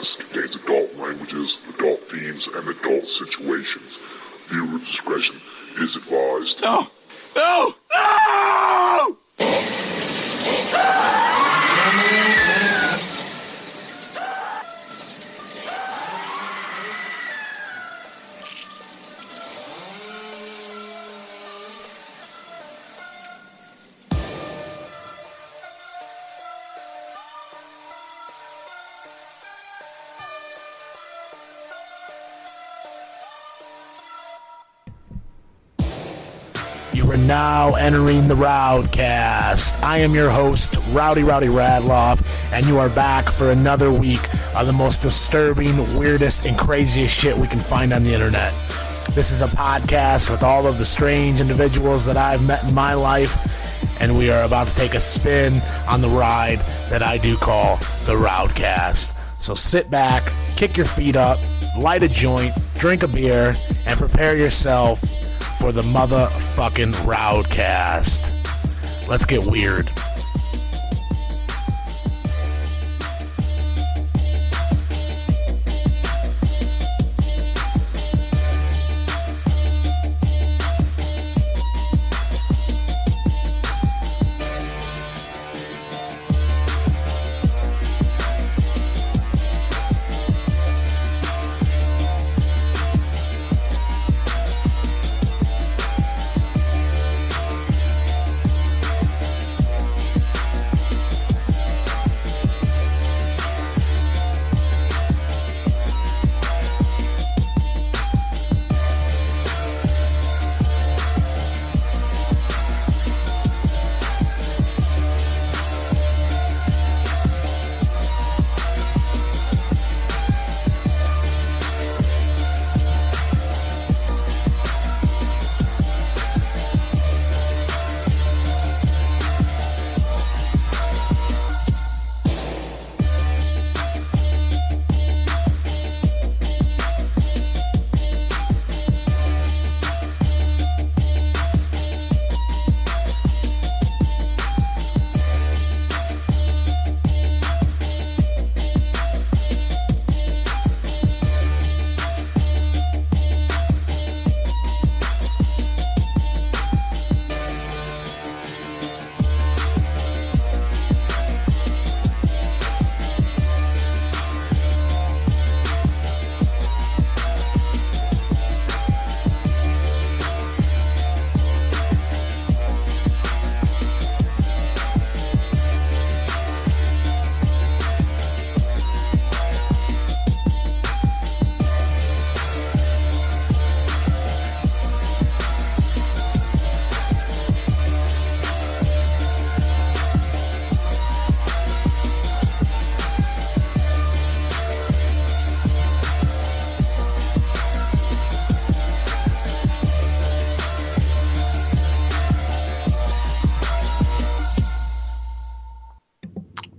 Rowdcast contains adult languages, adult themes, and adult situations. Viewer discretion is advised. No! No! No! You are now entering the Rowdcast. I am your host, Rowdy Radloff, and you are back for another week of the most disturbing, weirdest, and craziest shit we can find on the internet. This is a podcast with all of the strange individuals that I've met in my life, and we are about to take a spin on the ride that I do call the Rowdcast. So sit back, kick your feet up, light a joint, drink a beer, and prepare yourself for the motherfucking Rowdcast. Let's get weird.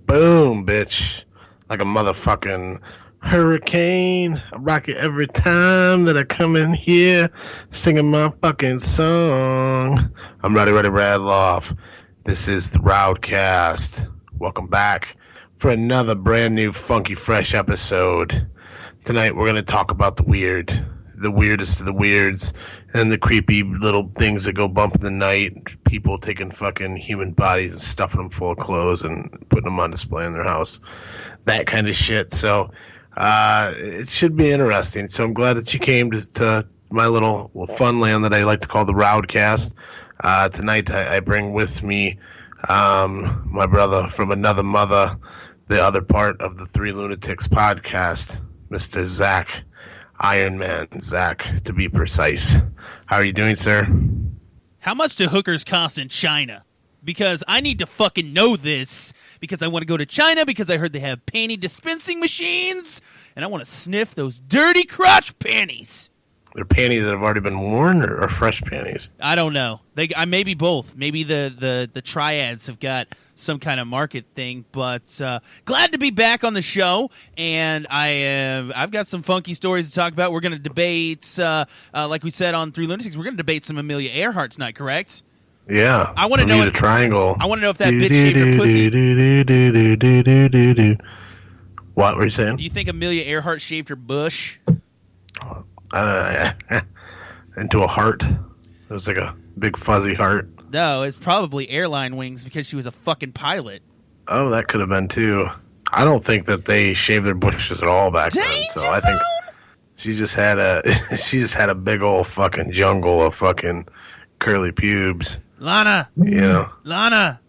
Boom, bitch. Like a motherfucking hurricane. I rock it every time that I come in here singing my fucking song. I'm Rowdy Radloff. This is the Rowdcast. Welcome back for another brand new funky fresh episode. Tonight we're going to talk about the weird, the weirdest of the weirds, and the creepy little things that go bump in the night. People taking fucking human bodies and stuffing them full of clothes and putting them on display in their house. That kind of shit. So it should be interesting. So I'm glad that you came to my little fun land that I like to call the Rowdcast. Tonight I bring with me my brother from another mother, the other part of the Three Lunatics podcast, Mr. Zach. IRONMANZACK, to be precise. How are you doing, sir? How much do hookers cost in China? Because I need to fucking know this, because I want to go to China, because I heard they have panty dispensing machines, and I want to sniff those dirty crotch panties. They're panties that have already been worn, or fresh panties? I don't know. Maybe both. Maybe the triads have got some kind of market thing. But glad to be back on the show, and I've got some funky stories to talk about. We're going to debate, like we said on Three Lunatics, we're going to debate some Amelia Earhart tonight, correct? Yeah. I want to know the triangle. I want to know if that bitch shaved her pussy. What were you saying? Do you think Amelia Earhart shaved her bush? Into a heart. It was like a big fuzzy heart. No, it's probably airline wings because she was a fucking pilot. Oh, that could have been too. I don't think that they shaved their bushes at all back then. So I think she just had a big old fucking jungle of fucking curly pubes. Lana, You know. Lana,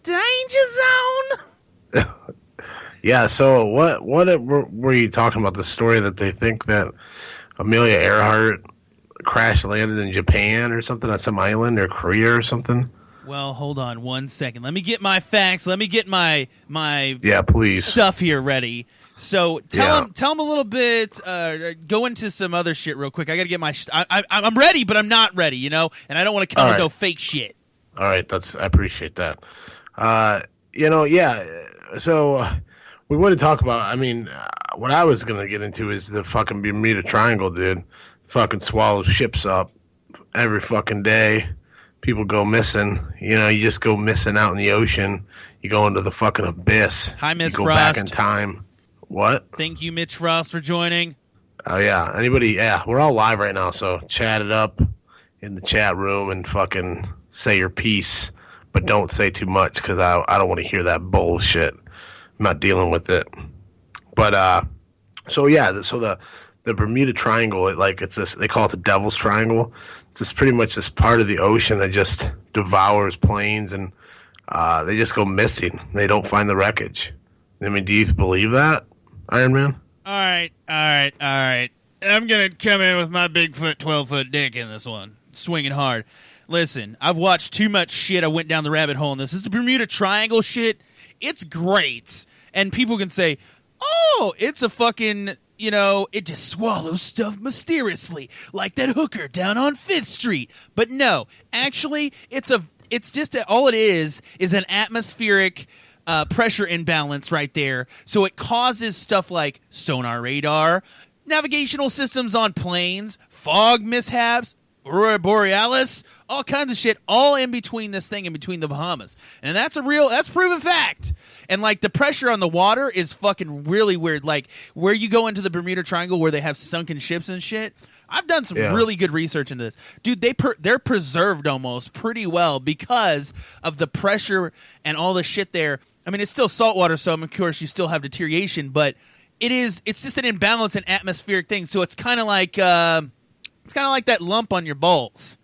danger zone. Yeah. So what were you talking about? The story that they think that Amelia Earhart crash landed in Japan or something on some island or Korea or something? Well, hold on 1 second. Let me get my facts. Let me get my please stuff here ready. So tell him a little bit. Go into some other shit real quick. I got to get my. I'm ready, but I'm not ready. You know, and I don't want to come with no fake shit. All right, I appreciate that. So we want to talk about. I mean, what I was gonna get into is the fucking Bermuda Triangle, dude. Fucking swallows ships up every fucking day. People go missing. You know, you just go missing out in the ocean. You go into the fucking abyss. Hi, Miss You go Frost. back in time. What? Thank you, Mitch Frost, for joining. Oh, yeah. Anybody? Yeah, we're all live right now, so chat it up in the chat room and fucking say your piece, but don't say too much because I don't want to hear that bullshit. I'm not dealing with it. But, so the Bermuda Triangle, it's this, they call it the Devil's Triangle. It's just pretty much this part of the ocean that just devours planes, and they just go missing. They don't find the wreckage. I mean, do you believe that, Iron Man? All right. I'm going to come in with my Bigfoot 12-foot dick in this one. Swinging hard. Listen, I've watched too much shit. I went down the rabbit hole in this. This is the Bermuda Triangle shit. It's great. And people can say, oh, it's a fucking, it just swallows stuff mysteriously, like that hooker down on 5th Street. But no, actually, all it is an atmospheric pressure imbalance right there. So it causes stuff like sonar radar, navigational systems on planes, fog mishaps, Aurora Borealis, all kinds of shit, all in between this thing, in between the Bahamas. And that's proven fact. And, the pressure on the water is fucking really weird. Like, where you go into the Bermuda Triangle where they have sunken ships and shit, I've done some really good research into this. Dude, they're preserved almost pretty well because of the pressure and all the shit there. I mean, it's still saltwater, so of course you still have deterioration, but it's just an imbalance in atmospheric things. So it's kind of like... It's kind of like that lump on your balls.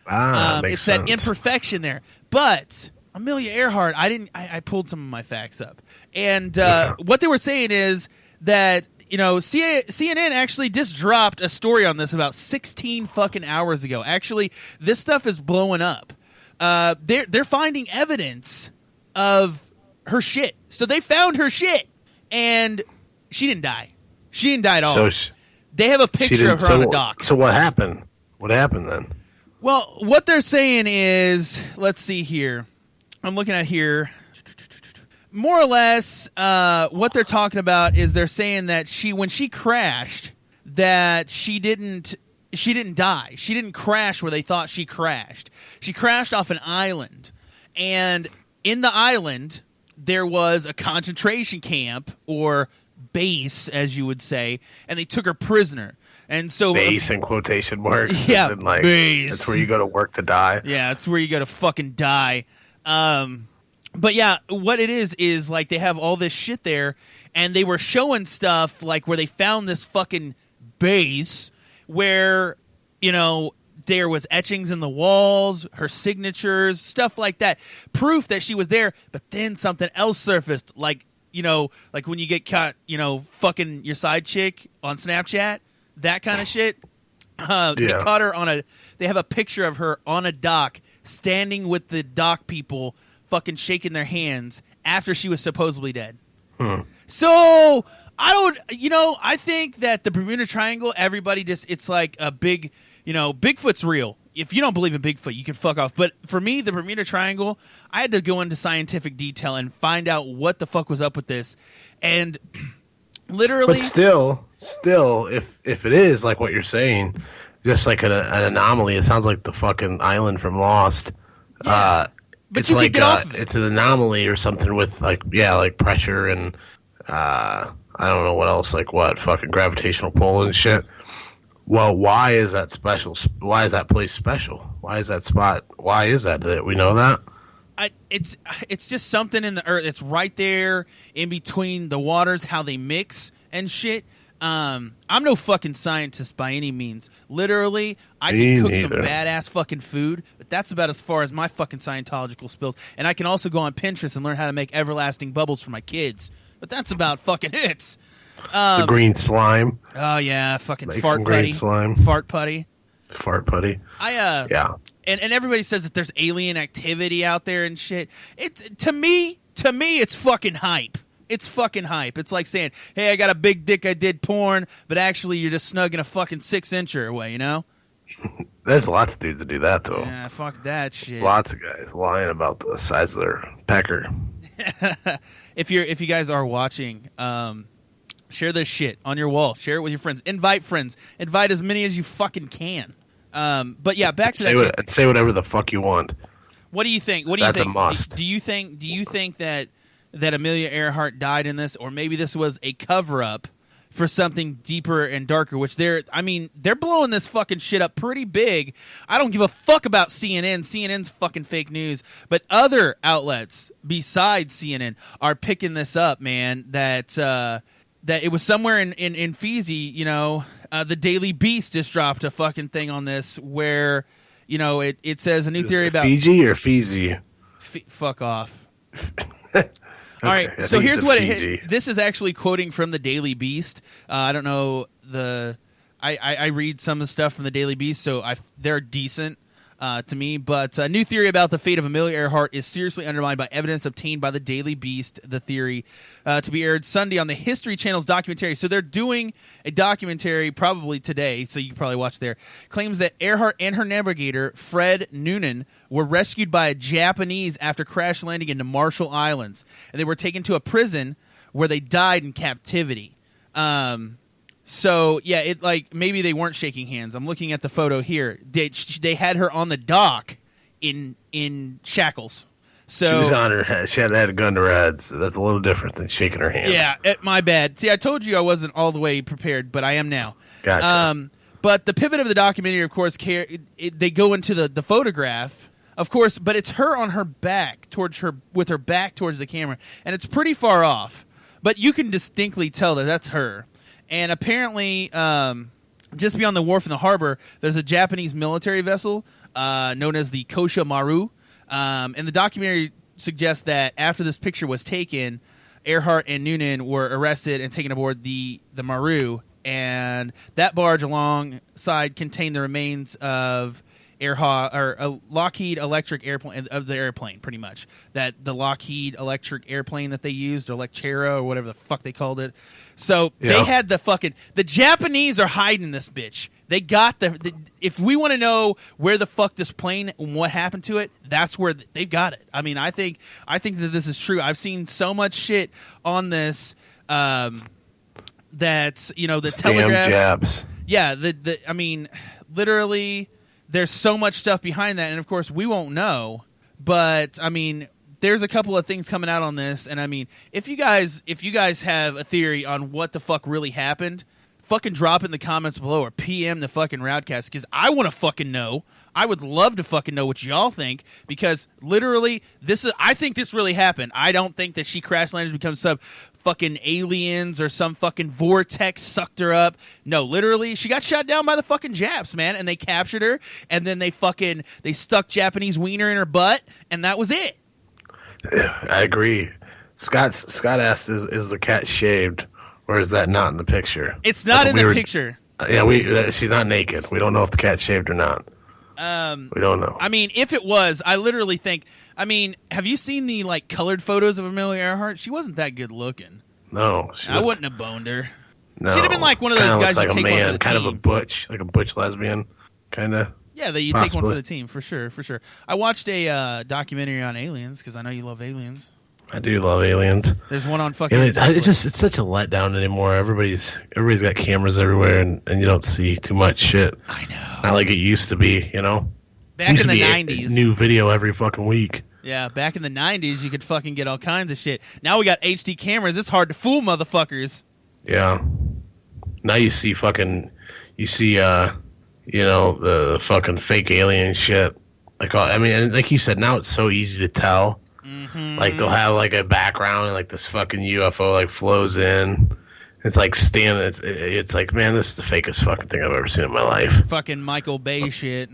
Makes it's sense. that imperfection there. But Amelia Earhart, I pulled some of my facts up. And what they were saying is that, CNN actually just dropped a story on this about 16 fucking hours ago. Actually, this stuff is blowing up. They're finding evidence of her shit. So they found her shit. And she didn't die. She didn't die at all. They have a picture of her on a dock. So what happened? What happened then? Well, what they're saying is, let's see here. I'm looking at here. More or less, what they're talking about is they're saying that when she crashed, that she didn't die. She didn't crash where they thought she crashed. She crashed off an island. And in the island, there was a concentration camp or base, as you would say, and they took her prisoner. And so base in quotation marks. Yeah, base. That's where you go to work to die. Yeah, that's where you go to fucking die. But yeah, what it is like they have all this shit there, and they were showing stuff like where they found this fucking base where, there was etchings in the walls, her signatures, stuff like that. Proof that she was there, but then something else surfaced, like when you get caught, fucking your side chick on Snapchat, that kind of shit. They caught her they have a picture of her on a dock, standing with the dock people, fucking shaking their hands after she was supposedly dead. So, I think that the Bermuda Triangle, everybody it's like a big, Bigfoot's real. If you don't believe in Bigfoot, you can fuck off. But for me, the Bermuda Triangle, I had to go into scientific detail and find out what the fuck was up with this. And literally... But still, if it is like what you're saying, just like an anomaly, it sounds like the fucking island from Lost. Yeah. But it's like it's an anomaly or something with like pressure and I don't know what else, like what, fucking gravitational pull and shit. Well, why is that special? Why is that place special? Why is that spot? Why is that? We know that? It's just something in the earth. It's right there in between the waters, how they mix and shit. I'm no fucking scientist by any means. Literally, I can cook some badass fucking food, but that's about as far as my fucking Scientological spills. And I can also go on Pinterest and learn how to make everlasting bubbles for my kids. But that's about fucking it. The green slime. Oh yeah, fucking Make fart some putty. green slime. Fart putty. Fart putty. Yeah. And everybody says that there's alien activity out there and shit. It's to me, it's fucking hype. It's fucking hype. It's like saying, "Hey, I got a big dick. I did porn," but actually, you're just snugging a fucking 6-incher away. You know? There's lots of dudes that do that though. Yeah, fuck that shit. Lots of guys lying about the size of their pecker. If you guys are watching, share this shit on your wall. Share it with your friends. Invite friends. Invite as many as you fucking can. But yeah, back to that. Say whatever the fuck you want. What do you think? What do you think? That's a must. Do you think that Amelia Earhart died in this, or maybe this was a cover up for something deeper and darker? Which they're blowing this fucking shit up pretty big. I don't give a fuck about CNN. CNN's fucking fake news, but other outlets besides CNN are picking this up, man. That it was somewhere in Fiji, you know, the Daily Beast just dropped a fucking thing on this where, you know, it says a new theory about Fiji or Fiji. Fuck off. Okay, all right, so here's what this is actually quoting from the Daily Beast. I don't know I read some of the stuff from the Daily Beast, so they're decent to me. But a new theory about the fate of Amelia Earhart is seriously undermined by evidence obtained by the Daily Beast. The theory to be aired Sunday on the History Channel's documentary. So they're doing a documentary probably today, so you can probably watch there. Claims that Earhart and her navigator, Fred Noonan, were rescued by a Japanese after crash landing into Marshall Islands. And they were taken to a prison where they died in captivity. So yeah, it like maybe they weren't shaking hands. I'm looking at the photo here. They had her on the dock in shackles. So she was on her head. She had a gun to her head. So that's a little different than shaking her hand. Yeah, my bad. See, I told you I wasn't all the way prepared, but I am now. Gotcha. But the pivot of the documentary, of course, they go into the photograph, of course, but it's her on her back with her back towards the camera, and it's pretty far off, but you can distinctly tell that that's her. And apparently, just beyond the wharf in the harbor, there's a Japanese military vessel known as the Kosha Maru. And the documentary suggests that after this picture was taken, Earhart and Noonan were arrested and taken aboard the Maru. And that barge alongside contained the remains of Earhart, or a Lockheed Electric airplane, of the airplane, pretty much. That the Lockheed Electric airplane that they used, or Electera, or whatever the fuck they called it. So they had the Japanese are hiding this bitch. They got if we want to know where the fuck this plane and what happened to it, that's where they've got it. I mean, I think that this is true. I've seen so much shit on this, that, you know, the Telegraph. Jabs. Yeah, I mean, literally, there's so much stuff behind that, and of course, we won't know. But I mean, there's a couple of things coming out on this, and I mean, if you guys have a theory on what the fuck really happened, fucking drop it in the comments below or PM the fucking Rowdcast, because I want to fucking know. I would love to fucking know what y'all think, because literally, I think this really happened. I don't think that she crash landed and become some fucking aliens or some fucking vortex sucked her up. No, literally, she got shot down by the fucking Japs, man, and they captured her, and then they stuck Japanese wiener in her butt, and that was it. I agree. Scott asked, is the cat shaved, or is that not in the picture? It's not in the picture. Yeah, she's not naked. We don't know if the cat's shaved or not. We don't know. I mean, if it was, I literally think. I mean, have you seen the colored photos of Amelia Earhart? She wasn't that good looking. No, I wouldn't have boned her. No, she'd have been like one of those guys like you take one for the kind team. of a butch, like a butch lesbian, kind of. Yeah, that you take one for the team for sure. I watched a documentary on aliens because I know you love aliens. I do love aliens. There's one on fucking. It's such a letdown anymore. Everybody's got cameras everywhere, and you don't see too much shit. I know. Not like it used to be, you know. Back in the 90s, new video every fucking week. Yeah, back in the 90s, you could fucking get all kinds of shit. Now we got HD cameras. It's hard to fool motherfuckers. Yeah. Now you see the fucking fake alien shit. Like you said, now it's so easy to tell. Mm-hmm. Like they'll have like a background and like this fucking UFO like flows in. It's like standing. It's like, man, this is the fakest fucking thing I've ever seen in my life. Fucking Michael Bay shit.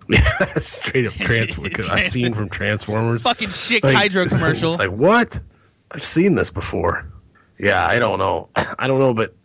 Yeah, straight up Transformers. A scene from Transformers. Fucking shit like, hydro commercial. It's like, what? I've seen this before. Yeah, I don't know, but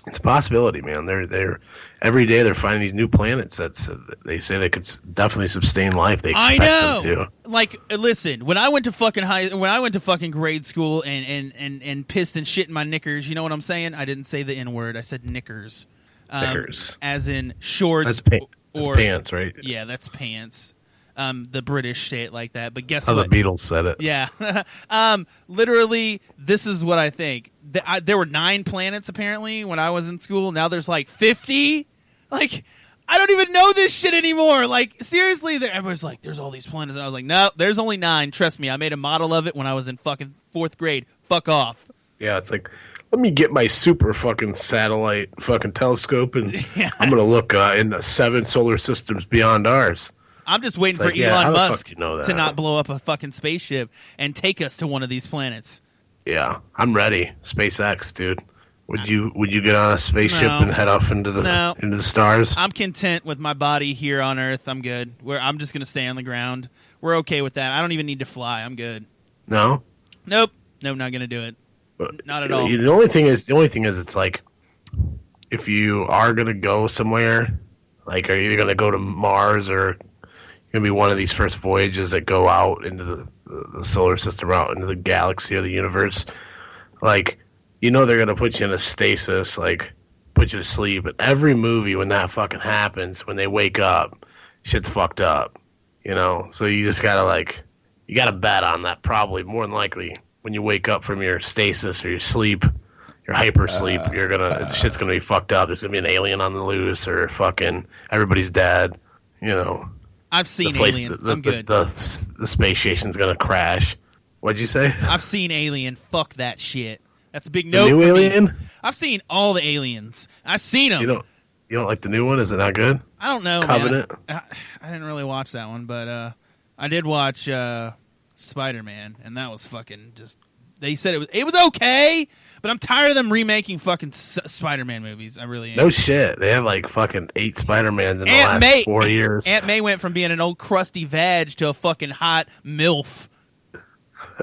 it's a possibility, man. They're every day they're finding these new planets that they say they could definitely sustain life. They expect them to. Like, listen, when I went to fucking grade school and pissed and shit in my knickers, you know what I'm saying? I didn't say the N word. I said knickers. Knickers. As in shorts. That's or pants, right? Yeah, that's pants. The British say it like that, but guess how what? The Beatles said it. Yeah. Literally, this is what I think. There were 9 planets, apparently, when I was in school. Now there's, like, 50? Like, I don't even know this shit anymore. Like, seriously, everybody's like, there's all these planets. And I was like, no, there's only 9. Trust me, I made a model of it when I was in fucking 4th grade. Fuck off. Yeah, it's like, let me get my super fucking satellite fucking telescope, and I'm going to look in 7 solar systems beyond ours. I'm just waiting for Elon Musk to not blow up a fucking spaceship and take us to one of these planets. Yeah, I'm ready. SpaceX, dude. Would you get on a spaceship and head off into the stars? I'm content with my body here on Earth. I'm good. I'm just gonna stay on the ground. We're okay with that. I don't even need to fly. I'm good. No. Nope. Nope. Not gonna do it. Not at all. The only thing is, it's like, if you are gonna go somewhere, like, are you gonna go to Mars or gonna be one of these first voyages that go out into the solar system, out into the galaxy or the universe? Like, they're gonna put you in a stasis, like put you to sleep. But every movie, when that fucking happens, when they wake up, shit's fucked up. So you just gotta bet on that. Probably more than likely, when you wake up from your stasis or your sleep, your hypersleep, shit's gonna be fucked up. There's gonna be an alien on the loose, or fucking everybody's dead. I've seen Alien. I'm good. The space station's gonna crash. What'd you say? I've seen Alien. Fuck that shit. That's a big no. The new for Alien? Me. I've seen all the Aliens. I've seen them. You don't like the new one? Is it not good? I don't know, Covenant? man. I didn't really watch that one, but I did watch Spider-Man, and that was fucking just. They said it was okay, but I'm tired of them remaking fucking Spider-Man movies. I really am. No shit. They have like fucking 8 Spider-Mans in the last 4 years. Aunt May went from being an old crusty vag to a fucking hot MILF.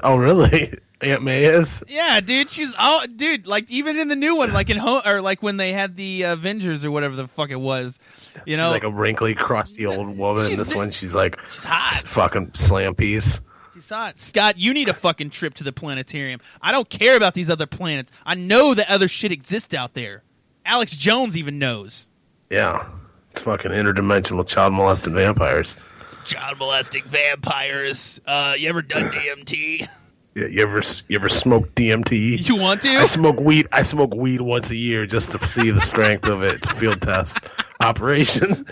Oh, really? Aunt May is? Yeah, dude. Like even in the new one, like like when they had the Avengers or whatever the fuck it was, She's like a wrinkly, crusty old woman. She's hot. Fucking slam piece. She's hot. Scott, you need a fucking trip to the planetarium. I don't care about these other planets. I know that other shit exists out there. Alex Jones even knows. Yeah. It's fucking interdimensional child molested vampires. Child molesting vampires. You ever done DMT? Yeah, you ever smoked DMT? You want to? I smoke weed once a year just to see the strength of it. It's a field test operation.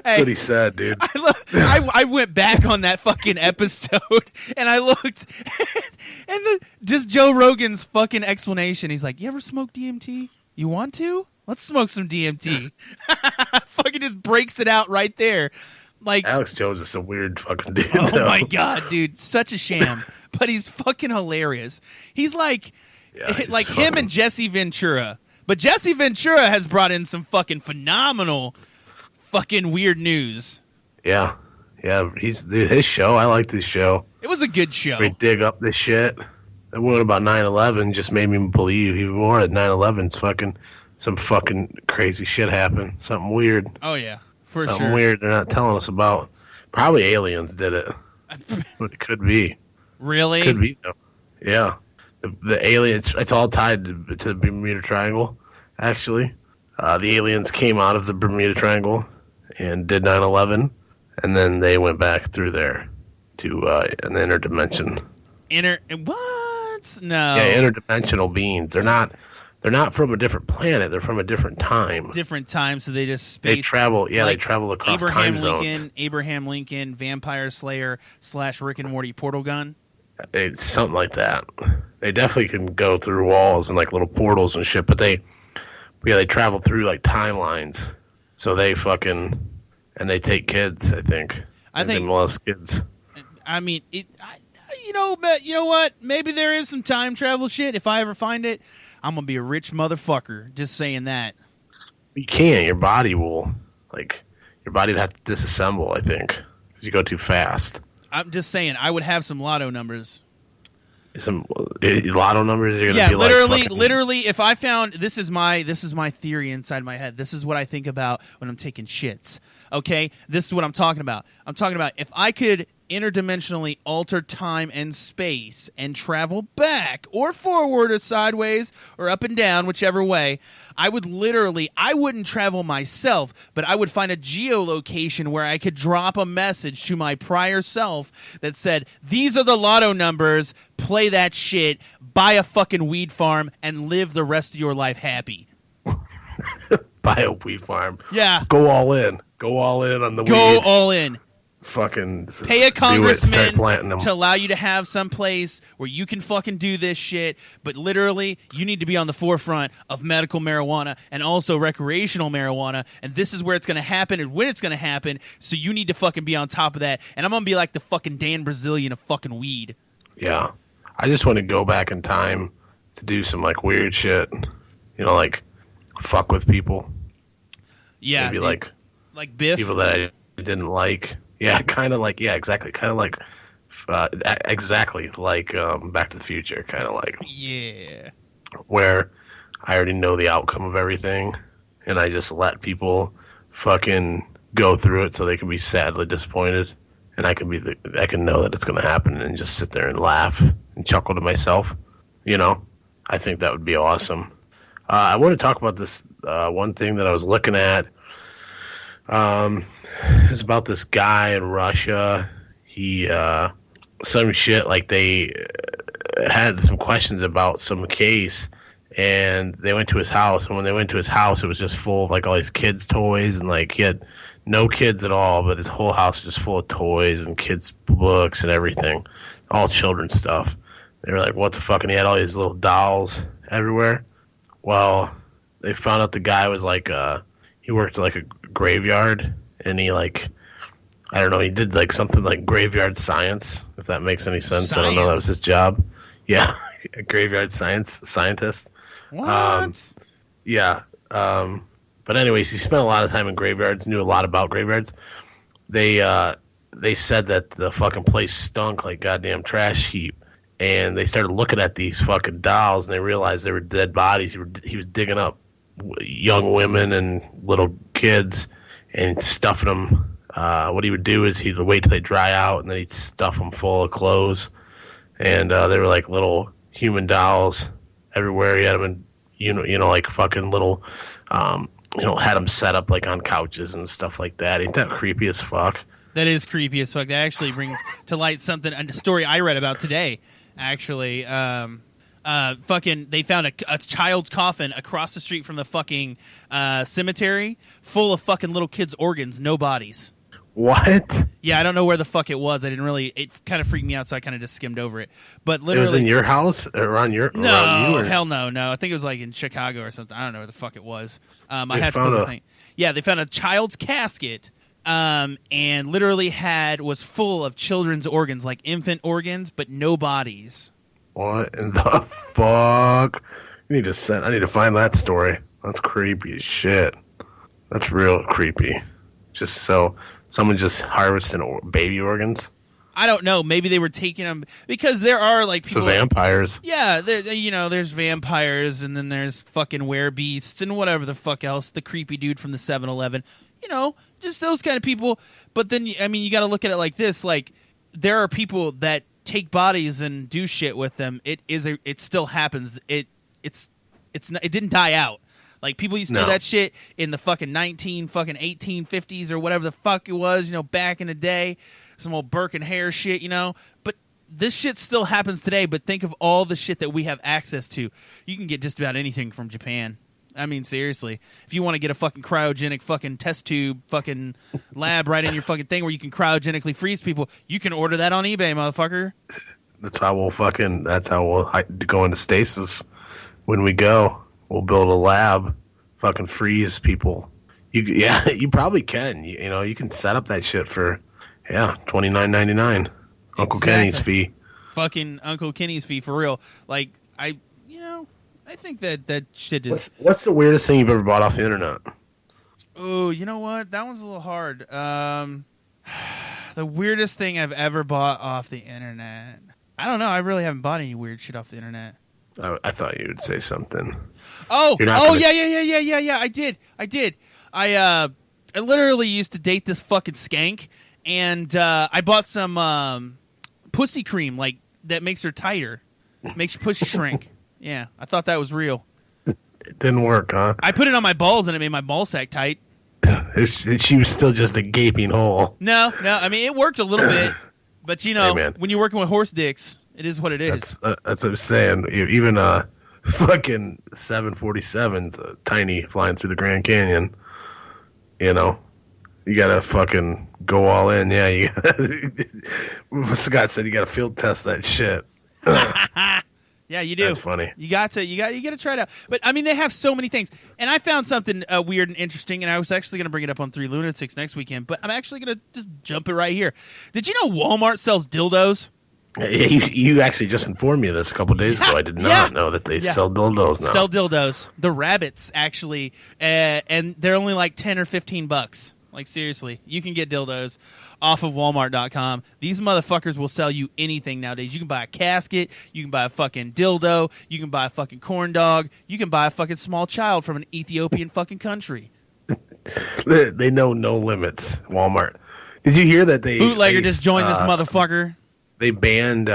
That's what he said, dude. I went back on that fucking episode and I looked, and just Joe Rogan's fucking explanation. He's like, "You ever smoke DMT? You want to? Let's smoke some DMT." Fucking just breaks it out right there. Like, Alex Jones is a weird fucking dude. Oh my god, dude, such a sham. But he's fucking hilarious. He's like him and Jesse Ventura. But Jesse Ventura has brought in some fucking phenomenal fucking weird news. Yeah. Yeah, his show, I liked his show. It was a good show. They dig up this shit. That one about 9/11 just made me believe even more that 9/11's fucking some fucking crazy shit happened. Something weird. Oh yeah, for Something sure. weird they're not telling us about. Probably aliens did it. But it could be. Really? Could be though. Yeah. The aliens, it's all tied to the Bermuda Triangle, actually. The aliens came out of the Bermuda Triangle and did 9/11, and then they went back through there to an interdimension. What? No. Yeah, interdimensional beings. They're not They're not from a different planet. They're from a different time. Different time, so they just space. They travel. Yeah, like they travel across Abraham time Lincoln, zones. Abraham Lincoln, Vampire Slayer / Rick and Morty portal gun. It's something like that. They definitely can go through walls and like little portals and shit. But they travel through like timelines. So they and they take kids. I think. I think they molest kids. I mean, but you know what? Maybe there is some time travel shit. If I ever find it, I'm gonna be a rich motherfucker. Just saying that. You can't. Your body will would have to disassemble. I think because you go too fast. I'm just saying. I would have some lotto numbers. Some lotto numbers. You're gonna be literally. If I found this is my theory inside my head. This is what I think about when I'm taking shits. Okay, this is what I'm talking about. I'm talking about if I could interdimensionally alter time and space and travel back or forward or sideways or up and down, whichever way, I wouldn't travel myself, but I would find a geolocation where I could drop a message to my prior self that said, these are the lotto numbers, play that shit, buy a fucking weed farm, and live the rest of your life happy. Buy a weed farm. Yeah. Go all in. Go all in on the weed. Go all in. Fucking pay a congressman them. to allow you to have some place where you can fucking do this shit, but literally you need to be on the forefront of medical marijuana and also recreational marijuana, and this is where it's going to happen and when it's going to happen, so you need to fucking be on top of that, and I'm going to be like the fucking Dan Brazilian of fucking weed. Yeah. I just want to go back in time to do some like weird shit, like fuck with people. Yeah. Maybe like Biff? People that I didn't like. Yeah, kind of like, exactly. Kind of like, exactly like Back to the Future, kind of like. Yeah. Where I already know the outcome of everything, and I just let people fucking go through it so they can be sadly disappointed, and I can know that it's going to happen and just sit there and laugh and chuckle to myself. I think that would be awesome. I want to talk about this one thing that I was looking at. It's about this guy in Russia. He some shit like they had some questions about some case, and they went to his house. And when they went to his house, it was just full of like all his kids' toys, and like he had no kids at all, but his whole house was just full of toys and kids' books and everything, all children's stuff. They were like, "What the fuck?" And he had all these little dolls everywhere. Well, they found out the guy was like he worked like a graveyard, and he he did like something like graveyard science, if that makes any sense. I don't know, that was his job. Yeah, a graveyard scientist. What? Yeah. But anyways, he spent a lot of time in graveyards, knew a lot about graveyards. They said that the fucking place stunk like goddamn trash heap, and they started looking at these fucking dolls, and they realized they were dead bodies. He was digging up young women and little kids and stuffing them. What he would do is he'd wait till they dry out, and then he'd stuff them full of clothes. And they were like little human dolls everywhere. He had them in, like fucking little, had them set up like on couches and stuff like that. Ain't that creepy as fuck? That is creepy as fuck. That actually brings to light a story I read about today. Actually, they found a child's coffin across the street from the fucking cemetery, full of fucking little kids' organs, no bodies. What? Yeah, I don't know where the fuck it was. It kind of freaked me out, so I kind of just skimmed over it. But literally, it was in your house or around you? Or? Hell no. I think it was like in Chicago or something. I don't know where the fuck it was. I had to put the thing. Yeah, they found a child's casket. And literally was full of children's organs, like infant organs, but no bodies. What in the fuck? I need to find that story. That's creepy as shit. That's real creepy. Just so someone just harvesting baby organs. I don't know. Maybe they were taking them because there are like people. So vampires. Yeah, there's vampires, and then there's fucking werebeasts and whatever the fuck else. The creepy dude from the 7-Eleven. Just those kind of people. But then, you got to look at it like this: like there are people that take bodies and do shit with them. It still happens. It didn't die out. Like people used to do that shit in the fucking 1850s or whatever the fuck it was. Back in the day, some old Burke and Hare shit. But this shit still happens today, but think of all the shit that we have access to. You can get just about anything from Japan. I mean, seriously. If you want to get a fucking cryogenic fucking test tube fucking lab right in your fucking thing where you can cryogenically freeze people, you can order that on eBay, motherfucker. That's how we'll go into stasis when we go. We'll build a lab, fucking freeze people. You probably can. You can set up that shit for $29.99. Uncle Kenny's fee. Fucking Uncle Kenny's fee for real. Like I think that shit is. What's the weirdest thing you've ever bought off the internet? Oh, you know what? That one's a little hard. The weirdest thing I've ever bought off the internet. I don't know. I really haven't bought any weird shit off the internet. I thought you would say something. Yeah. I did. I literally used to date this fucking skank, and I bought some pussy cream like that makes her tighter, makes your pussy shrink. Yeah, I thought that was real. It didn't work, huh? I put it on my balls and it made my ball sack tight. She was still just a gaping hole. No. I mean, it worked a little bit, but Hey, when you're working with horse dicks, it is what it is. That's what I'm saying. Even fucking 747's tiny flying through the Grand Canyon. You gotta fucking go all in. Yeah, Scott said you gotta field test that shit. Yeah, you do. That's funny. You got to try it out. But I mean, they have so many things. And I found something weird and interesting, and I was actually going to bring it up on 3 Lunatics next weekend, but I'm actually going to just jump it right here. Did you know Walmart sells dildos? You actually just informed me of this a couple days ago. I did not know that they sell dildos now. Sell dildos. The rabbits, actually, and they're only like $10 or $15. Like, seriously, you can get dildos off of Walmart.com. These motherfuckers will sell you anything nowadays. You can buy a casket. You can buy a fucking dildo. You can buy a fucking corn dog. You can buy a fucking small child from an Ethiopian fucking country. They know no limits, Walmart. Did you hear that Bootlegger just joined this motherfucker? They banned,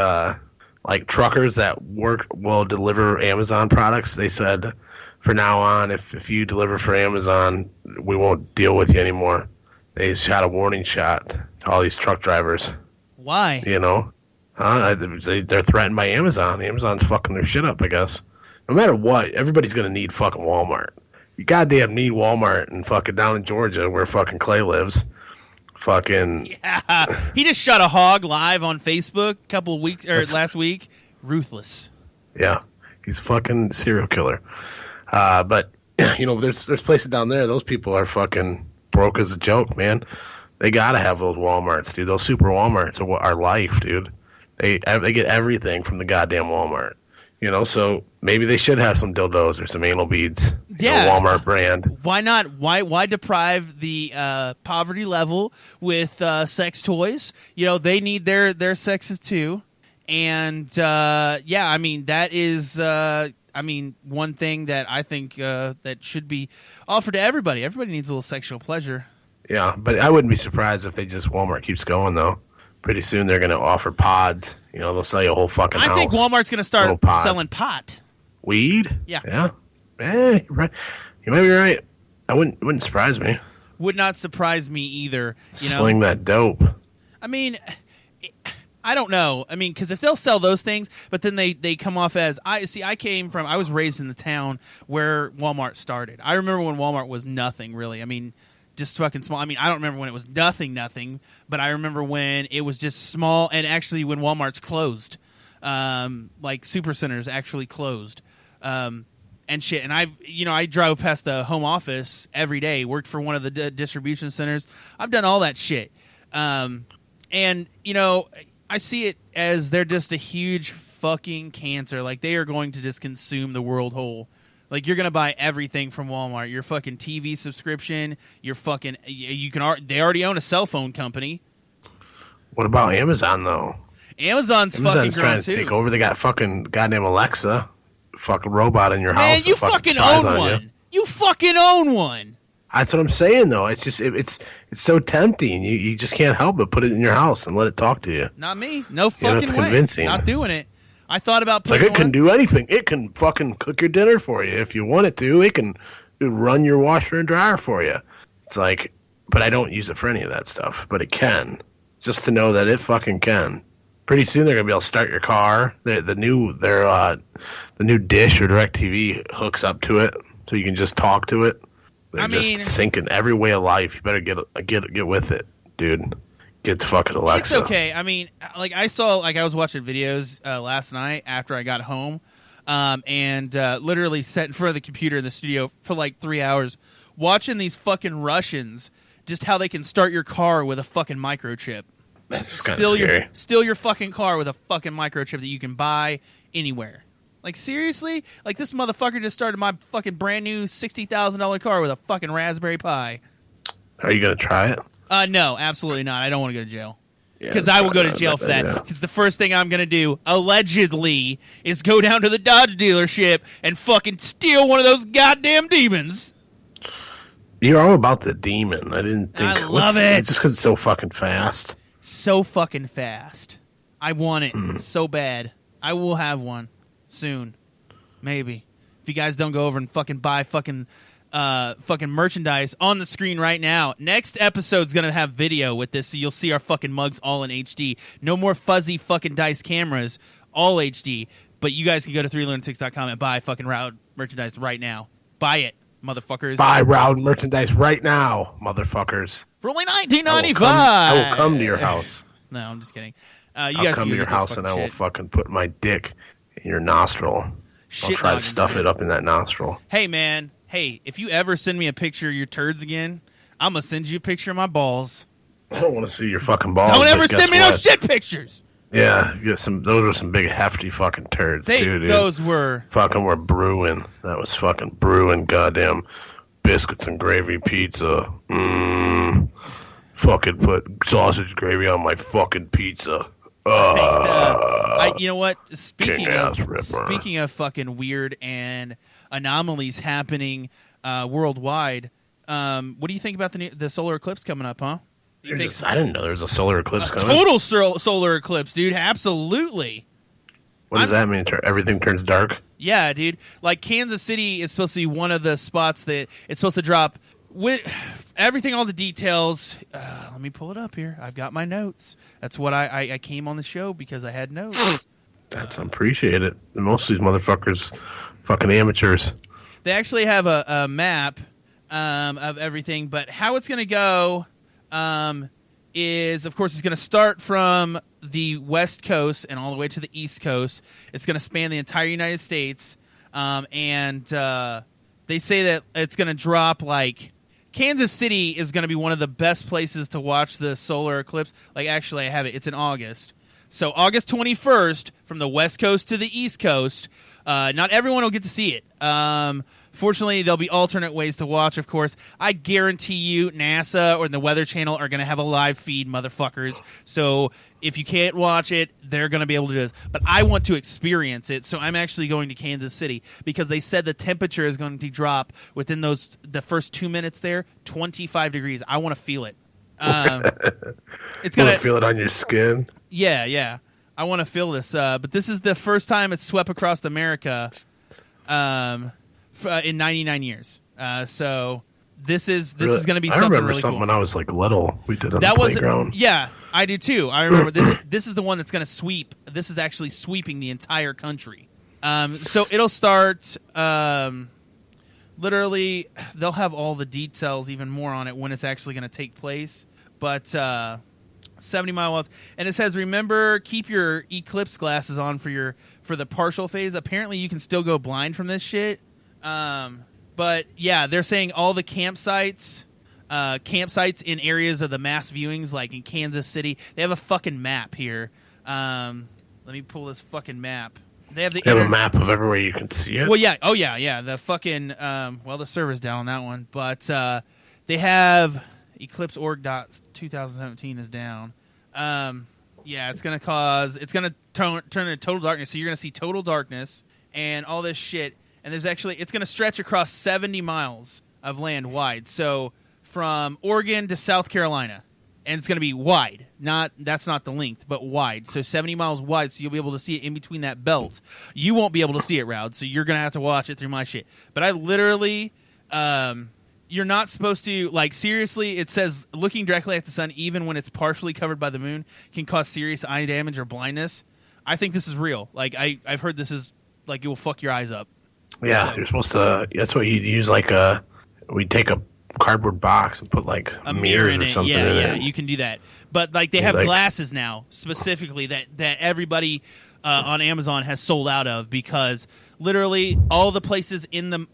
like, truckers that will deliver Amazon products. They said, for now on, if you deliver for Amazon, we won't deal with you anymore. They shot a warning shot to all these truck drivers. Why? They're threatened by Amazon. Amazon's fucking their shit up, I guess. No matter what, everybody's going to need fucking Walmart. You goddamn need Walmart and fucking down in Georgia where fucking Clay lives. Fucking. Yeah. He just shot a hog live on Facebook last week. Ruthless. Yeah. He's a fucking serial killer. But there's places down there. Those people are fucking broke as a joke, man. They gotta have those Walmarts, dude. Those super Walmarts are life, dude. They get everything from the goddamn Walmart. So maybe they should have some dildos or some anal beads. Yeah, Walmart brand. Why not? Why deprive the poverty level with sex toys? They need their sexes too. And I mean that is. One thing that I think that should be offered to everybody. Everybody needs a little sexual pleasure. Yeah, but I wouldn't be surprised if Walmart keeps going, though. Pretty soon they're going to offer pods. They'll sell you a whole fucking house. I think Walmart's going to start selling pot. Weed? Yeah. Yeah. You're right. You might be right. Wouldn't surprise me. Would not surprise me either. Sling that dope. I mean, I don't know. I mean, because if they'll sell those things, but then they come off as I was raised in the town where Walmart started. I remember when Walmart was nothing really. I mean, just fucking small. I mean, I don't remember when it was nothing, but I remember when it was just small, and actually when Walmart's closed, like Supercenters actually closed, and shit. And I drove past the home office every day. Worked for one of the distribution centers. I've done all that shit, and I see it as they're just a huge fucking cancer. Like, they are going to just consume the world whole. Like, you're going to buy everything from Walmart. Your fucking TV subscription, your fucking... They already own a cell phone company. What about Amazon, though? Amazon's fucking trying to take over. They got fucking goddamn Alexa. Fucking robot in your house. Man, you fucking own one. You fucking own one. That's what I'm saying, though. It's just it's so tempting. You just can't help but put it in your house and let it talk to you. Not me. No fucking it's way. Convincing. Not doing it. I thought about putting it can do anything. It can fucking cook your dinner for you if you want it to. It can run your washer and dryer for you. It's like, but I don't use it for any of that stuff. But it can. Just to know that it fucking can. Pretty soon they're gonna be able to start your car. The new dish or DirecTV hooks up to it, so you can just talk to it. They're just sinking every way of life. You better get with it, dude. Get the fucking Alexa. It's okay. I mean, like I was watching videos last night after I got home, and literally sat in front of the computer in the studio for like 3 hours watching these fucking Russians, just how they can start your car with a fucking microchip. That's kind of scary. Steal your fucking car with a fucking microchip that you can buy anywhere. Like, seriously? Like, this motherfucker just started my fucking brand new $60,000 car with a fucking Raspberry Pi. Are you going to try it? No, absolutely not. I don't want to go to jail. Because I will go to jail for that. Because the first thing I'm going to do, allegedly, is go down to the Dodge dealership and fucking steal one of those goddamn demons. You're all about the demon. I didn't think. I love it. Just because it's so fucking fast. So fucking fast. I want it so bad. I will have one soon. Maybe. If you guys don't go over and fucking buy fucking merchandise on the screen right now. Next episode's going to have video with this, so you'll see our fucking mugs all in HD. No more fuzzy fucking dice cameras, all HD. But you guys can go to 3lunatics.com and buy fucking Rowd merchandise right now. Buy it, motherfuckers. Buy Rowd merchandise right now, motherfuckers. For only $19.95. I will come to your house. No, I'm just kidding. I'll come to your house and I will fucking put my dick in your nostril. I'll try to stuff it up in that nostril. Hey, man. Hey, if you ever send me a picture of your turds again, I'm going to send you a picture of my balls. I don't want to see your fucking balls. Don't ever send me those shit pictures. Yeah, those were some big hefty fucking turds too, dude. Those were brewing. That was fucking brewing. Goddamn biscuits and gravy pizza. Fucking put sausage gravy on my fucking pizza. You know what? Speaking of fucking weird and anomalies happening worldwide, what do you think about the solar eclipse coming up, huh? I didn't know there was a solar eclipse coming. Total solar eclipse, dude. Absolutely. What does that mean? Everything turns dark? Yeah, dude. Like, Kansas City is supposed to be one of the spots that it's supposed to drop with everything, all the details. Let me pull it up here. I've got my notes. That's what I came on the show because I had notes. That's appreciated. Most of these motherfuckers, fucking amateurs. They actually have a map of everything, but how it's going to go is, of course, it's going to start from the West Coast and all the way to the East Coast. It's going to span the entire United States, and they say that it's going to drop like Kansas City is going to be one of the best places to watch the solar eclipse. Like, actually, I have it. It's in August. So August 21st, from the West Coast to the East Coast. Not everyone will get to see it. Fortunately, there'll be alternate ways to watch, of course. I guarantee you NASA or the Weather Channel are going to have a live feed, motherfuckers. So if you can't watch it, they're going to be able to do this. But I want to experience it, so I'm actually going to Kansas City because they said the temperature is going to drop within the first 2 minutes there, 25 degrees. I want to feel it. It's gonna feel it on your skin. Yeah. I want to feel this. But this is the first time it's swept across America in 99 years. So this is going to be something really cool. I remember something when I was like little. We did on the playground. Yeah, I do too. I remember this. This is the one that's going to sweep. This is actually sweeping the entire country. So it'll start. Literally, they'll have all the details, even more on it when it's actually going to take place. But 70 miles, and it says, remember, keep your eclipse glasses on for the partial phase. Apparently, you can still go blind from this shit. But yeah, they're saying all the campsites in areas of the mass viewings, like in Kansas City, they have a fucking map here. Let me pull this fucking map. They have a map of everywhere you can see it. Well, yeah. Oh, yeah. The fucking the server's down on that one, but they have eclipse.org.2017 is down. Yeah, it's gonna turn into total darkness. So you're gonna see total darkness and all this shit. And it's gonna stretch across 70 miles of land wide. So from Oregon to South Carolina. And it's going to be wide. That's not the length, but wide. So 70 miles wide, so you'll be able to see it in between that belt. You won't be able to see it, Rowd, so you're going to have to watch it through my shit. But I literally you're not supposed to, like, seriously, it says looking directly at the sun, even when it's partially covered by the moon, can cause serious eye damage or blindness. I think this is real. Like, I've heard this is, like, it will fuck your eyes up. Yeah, So, you're supposed to. That's what you'd use. Like we'd take a cardboard box and put like a mirror in or it. something Yeah, in yeah, it. you can do that. But, like, they have glasses now, specifically, that everybody on Amazon has sold out of, because literally all the places from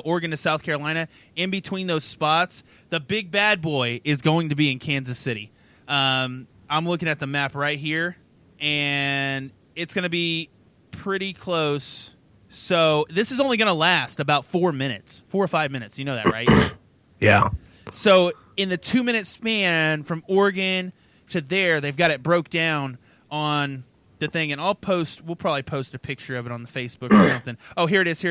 Oregon to South Carolina, in between those spots, the big bad boy is going to be in Kansas City. I'm looking at the map right here, and it's going to be pretty close. So this is only going to last about 4 or 5 minutes. You know that, right? Yeah. So in the 2-minute span from Oregon to there, they've got it broke down on the thing, and we'll probably post a picture of it on the Facebook or something. Oh, here it is.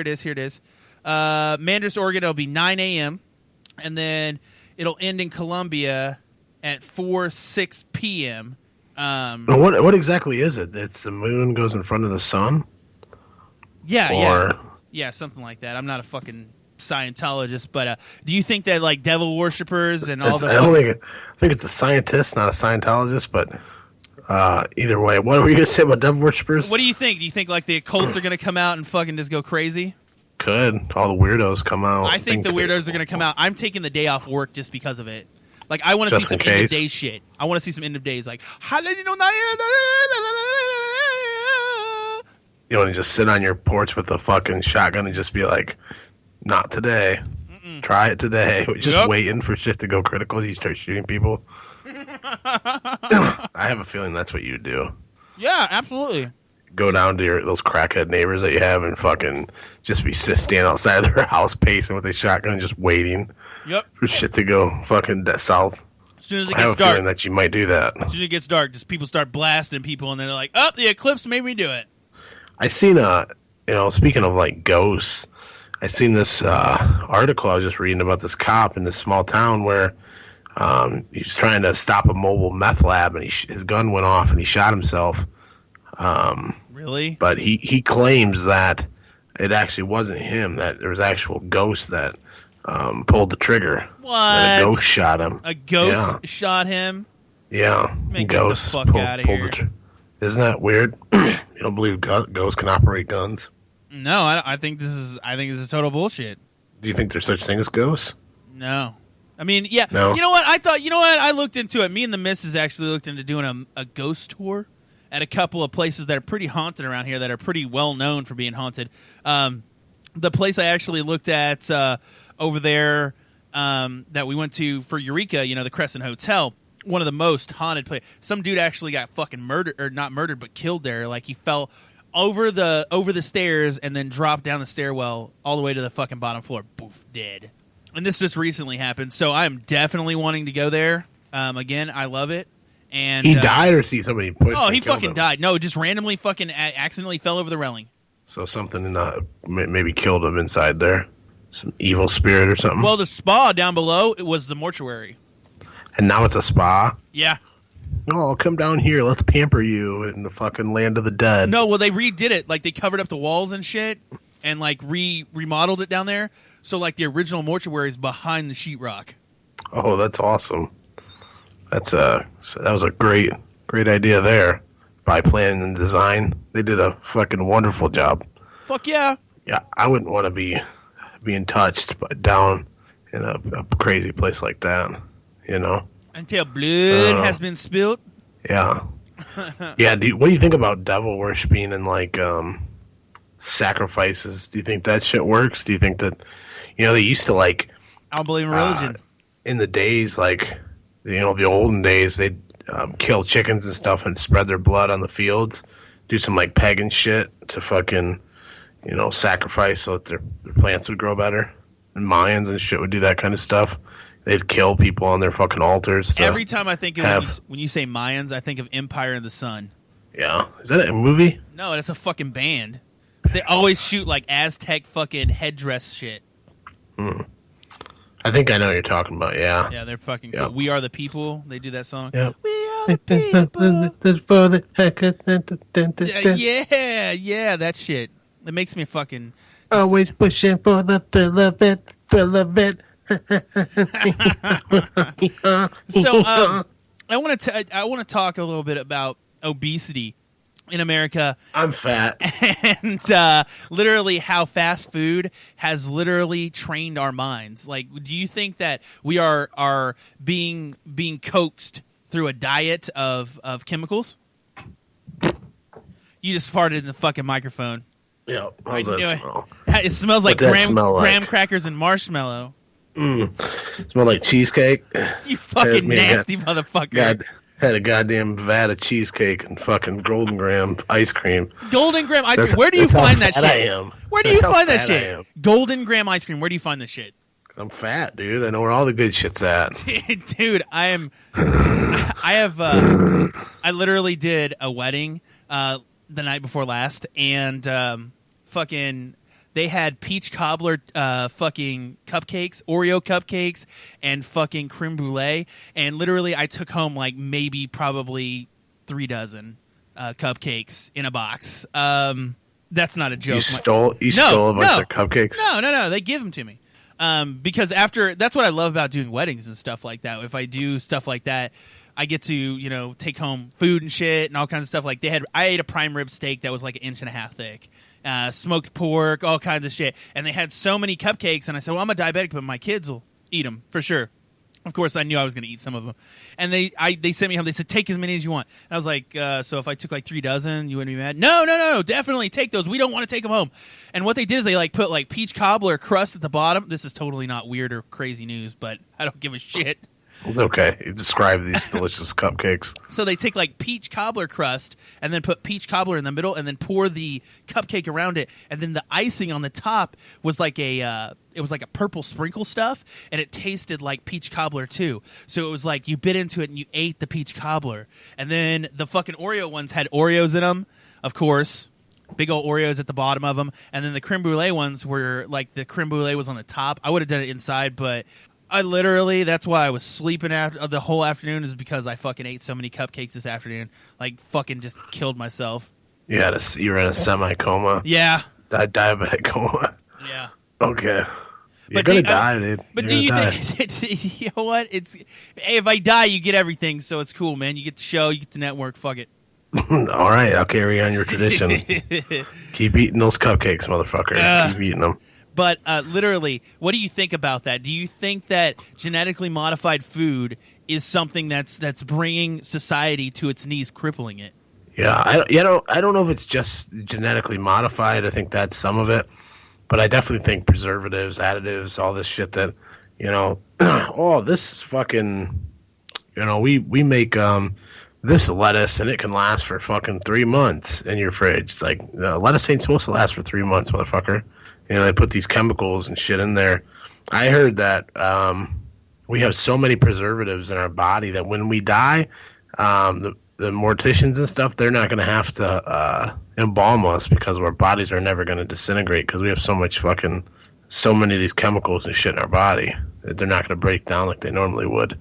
Mandris, Oregon, it'll be 9 a.m., and then it'll end in Columbia at 6 p.m. What exactly is it? It's the moon goes in front of the sun? Yeah, something like that. I'm not a fucking Scientologist, but do you think that, like, devil worshippers and all the... I think it's a scientist, not a Scientologist, but either way. What were you going to say about devil worshippers? What do you think? Do you think, like, the occults are going to come out and fucking just go crazy? Could. All the weirdos come out. I think the weirdos are going to come out. I'm taking the day off work just because of it. Like, I want to see some end of day shit. I want to see some end of days, like... You want to just sit on your porch with a fucking shotgun and just be like, not today. Mm-mm. Try it today. Just waiting for shit to go critical. You start shooting people. I have a feeling that's what you do. Yeah, absolutely. Go down to those crackhead neighbors that you have and fucking just be standing outside of their house pacing with a shotgun and just waiting for shit to go fucking south. As soon as it I have gets a dark. feeling that you might do that. As soon as it gets dark, just people start blasting people, and they're like, oh, the eclipse made me do it. I seen speaking of like ghosts, I seen this article I was just reading about this cop in this small town where he was trying to stop a mobile meth lab, and his gun went off and he shot himself. Really? But he claims that it actually wasn't him, that there was actual ghosts that pulled the trigger. What? That a ghost shot him. A ghost shot him? Yeah. Man, ghosts get the fuck out of here. Isn't that weird? You don't believe ghosts can operate guns? No, I think this is total bullshit. Do you think there's such thing as ghosts? No. I mean, yeah. No. You know what? I looked into it. Me and the missus actually looked into doing a ghost tour at a couple of places that are pretty haunted around here, that are pretty well known for being haunted. The place I actually looked at over there that we went to for Eureka, the Crescent Hotel, one of the most haunted places. Some dude actually got fucking murdered, or not murdered, but killed there. Like, he fell over the stairs and then dropped down the stairwell all the way to the fucking bottom floor. Boof, dead. And this just recently happened, so I'm definitely wanting to go there. Again, I love it. And he died, or see somebody push? Oh, he fucking died. No, just randomly fucking accidentally fell over the railing. So something maybe killed him inside there. Some evil spirit or something. Well, the spa down below, it was the mortuary. And now it's a spa? Yeah. Oh, come down here. Let's pamper you in the fucking land of the dead. No, well, they redid it. Like, they covered up the walls and shit and, like, remodeled it down there. So, like, the original mortuary is behind the sheetrock. Oh, that's awesome. That was a great idea there. By planning and design, they did a fucking wonderful job. Fuck yeah. Yeah, I wouldn't want to be being touched down in a crazy place like that, Until blood has been spilled. Yeah. Yeah, what do you think about devil worshipping and, like, sacrifices? Do you think that shit works? Do you think that, they used to, like... I don't believe in religion. In the days, like, the olden days, they'd kill chickens and stuff and spread their blood on the fields, do some, like, pagan shit to fucking, sacrifice so that their plants would grow better. And Mayans and shit would do that kind of stuff. They'd kill people on their fucking altars. Every time I think of when you say Mayans, I think of Empire of the Sun. Yeah. Is that a movie? No, that's a fucking band. They always shoot, like, Aztec fucking headdress shit. I think I know what you're talking about, yeah. Yeah, they're fucking cool. We Are the People. They do that song. Yep. We are the people. For the Yeah, that shit. It makes me fucking... Always pushing for the thrill of it. full of it. So I want to talk a little bit about obesity in America. I'm fat. And literally how fast food has literally trained our minds. Like, do you think that we are being coaxed through a diet of chemicals? You just farted in the fucking microphone. Yeah, how's that smell? It smells like graham crackers and marshmallow. Smell like cheesecake. You fucking nasty motherfucker. Had a goddamn vat of cheesecake and fucking Golden Graham ice cream. Golden Graham ice cream. Where do you find that shit? I am. Where do you find that shit? Golden Graham ice cream. Where do you find this shit? Because I'm fat, dude. I know where all the good shit's at. Dude, I literally did a wedding the night before last, and fucking they had peach cobbler fucking cupcakes, Oreo cupcakes, and fucking creme brulee. And literally, I took home like probably 3 dozen cupcakes in a box. That's not a joke. You stole a bunch of cupcakes? No. They give them to me. Because that's what I love about doing weddings and stuff like that. If I do stuff like that, I get to, take home food and shit and all kinds of stuff. Like I ate a prime rib steak that was like 1.5 inches thick. Smoked pork, all kinds of shit. And they had so many cupcakes, and I said, well, I'm a diabetic, but my kids will eat them for sure. Of course, I knew I was going to eat some of them. And they sent me home. They said, take as many as you want. And I was like, so if I took like 3 dozen, you wouldn't be mad? No, definitely take those. We don't want to take them home. And what they did is they like put like peach cobbler crust at the bottom. This is totally not weird or crazy news, but I don't give a shit. It's okay. You describe these delicious cupcakes. So they take like peach cobbler crust and then put peach cobbler in the middle and then pour the cupcake around it, and then the icing on the top was like a purple sprinkle stuff, and it tasted like peach cobbler too. So it was like you bit into it and you ate the peach cobbler. And then the fucking Oreo ones had Oreos in them, of course. Big old Oreos at the bottom of them. And then the creme brulee ones were like the creme brulee was on the top. I would have done it inside, but that's why I was sleeping after the whole afternoon, is because I fucking ate so many cupcakes this afternoon. Like, fucking just killed myself. You were in a semi-coma? Yeah. Diabetic coma? Yeah. Okay. You're going to die, dude. But do you think, you know what? Hey, if I die, you get everything, so it's cool, man. You get the show, you get the network, fuck it. All right, I'll carry on your tradition. Keep eating those cupcakes, motherfucker. Keep eating them. But literally, what do you think about that? Do you think that genetically modified food is something that's bringing society to its knees, crippling it? Yeah, I don't know if it's just genetically modified. I think that's some of it, but I definitely think preservatives, additives, all this shit that, this fucking, we make this lettuce and it can last for fucking 3 months in your fridge. It's like, lettuce ain't supposed to last for 3 months, motherfucker. They put these chemicals and shit in there. I heard that we have so many preservatives in our body that when we die, the morticians and stuff, they're not going to have to embalm us because our bodies are never going to disintegrate because we have so many of these chemicals and shit in our body that they're not going to break down like they normally would.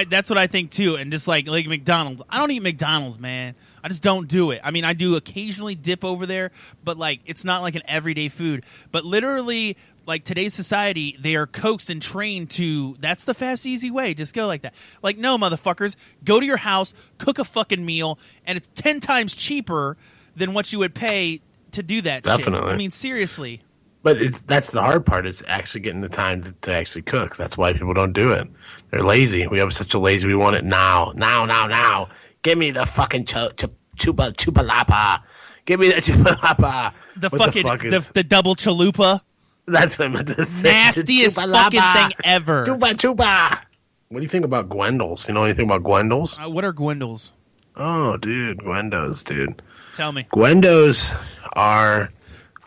That's what I think too. And just like McDonald's, I don't eat McDonald's, man. I just don't do it. I mean, I do occasionally dip over there, but like it's not like an everyday food. But literally, like today's society, they are coaxed and trained to, that's the fast, easy way. Just go like that. Like, no, motherfuckers, go to your house, cook a fucking meal, and it's 10 times cheaper than what you would pay to do that Definitely. Shit. I mean, seriously. But that's the hard part, is actually getting the time to actually cook. That's why people don't do it. They're lazy. We have such a lazy, we want it now. Now. Give me the fucking chupalapa. Give me the chupalapa. The double chalupa. That's what I meant to say. Nastiest fucking thing ever. Chupa. What do you think about Gwendol's? You know anything about Gwendol's? What are Gwendol's? Oh, dude. Gwendos, dude. Tell me. Gwendos are